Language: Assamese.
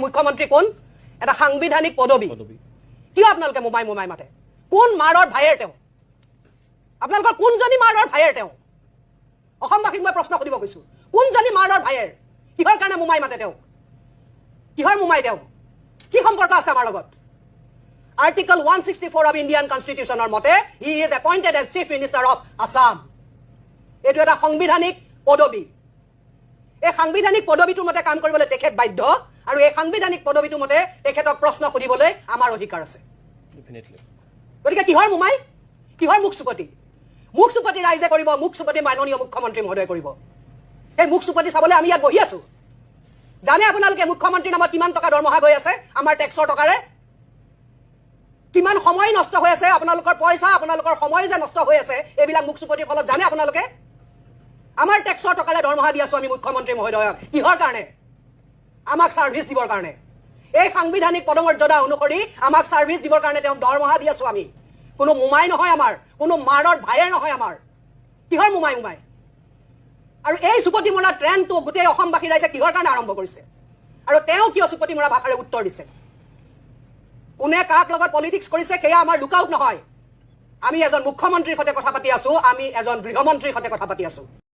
মুখ্যমন্ত্ৰী কোন এটা সাংবিধানিক পদবী কিয় আপোনালোকে মোমাই মোমাই মাতে কোন মাৰৰ ভাইয়েৰ তেওঁ আপোনালোকৰ কোনজনী মাৰৰ ভাইয়েৰ তেওঁ অসমবাসীক মই প্ৰশ্ন সুধিব কৈছো কোনজনী মাৰৰ ভাইয়েৰ কিহৰ কাৰণে মোমাই মাতে তেওঁ কিহৰ মোমাই তেওঁ কি সম্পৰ্ক আছে আমাৰ লগত Article 164 of Indian Constitution or mote, he is appointed as Chief Minister of Assam. Etu eta সাংবিধানিক পদবী এই সাংবিধানিক পদবীটো মতে কাম কৰিবলৈ তেখেত বাধ্য আৰু এই সাংবিধানিক পদবীটো মতে তেখেতক প্ৰশ্ন সুধিবলৈ আমাৰ অধিকাৰ আছে ডেফিনেটলি গতিকে কিহৰ মোমাই কিহৰ মুখচুপতি ৰাইজে কৰিব মুখচুপতি মাননীয় মুখ্যমন্ত্ৰী মহোদয় কৰিব এই মুখচুপতি চাবলৈ আমি ইয়াত বহি আছো জানে আপোনালোকে মুখ্যমন্ত্ৰীৰ নামত কিমান টকা দৰমহা গৈ আছে আমাৰ টেক্সৰ টকাৰে কিমান সময় নষ্ট হৈ আছে আপোনালোকৰ পইচা আপোনালোকৰ সময় যে নষ্ট হৈ আছে এইবিলাক মুখচুপতিৰ ফলত জানে আপোনালোকে আমাৰ টেক্সৰ টকাৰে দৰমহা দি আছো আমি মুখ্যমন্ত্ৰী মহোদয়ক কিহৰ কাৰণে আমাক সাৰ্ভিস দিবৰ কাৰণে এই সাংবিধানিক পদমৰ্যাদা অনুসৰি আমাক সাৰ্ভিস দিবৰ কাৰণে তেওঁ দৰমহা দি আছো আমি কোনো মোমাই নহয় আমাৰ কোনো মাৰৰ ভাইয়েৰ নহয় আমাৰ কিহৰ মোমাই আৰু এই সুপতি মৰা ট্ৰেণ্ডটো গোটেই অসমবাসী ৰাইজে কিহৰ কাৰণে আৰম্ভ কৰিছে আৰু তেওঁ কিয় সুপতি মৰা ভাষাৰে উত্তৰ দিছে কোনে কাক লগত পলিটিক্স কৰিছে সেয়া আমাৰ লুকআউট নহয় আমি এজন মুখ্যমন্ত্ৰীৰ সৈতে কথা পাতি আছো আমি এজন গৃহমন্ত্ৰীৰ সৈতে কথা পাতি আছো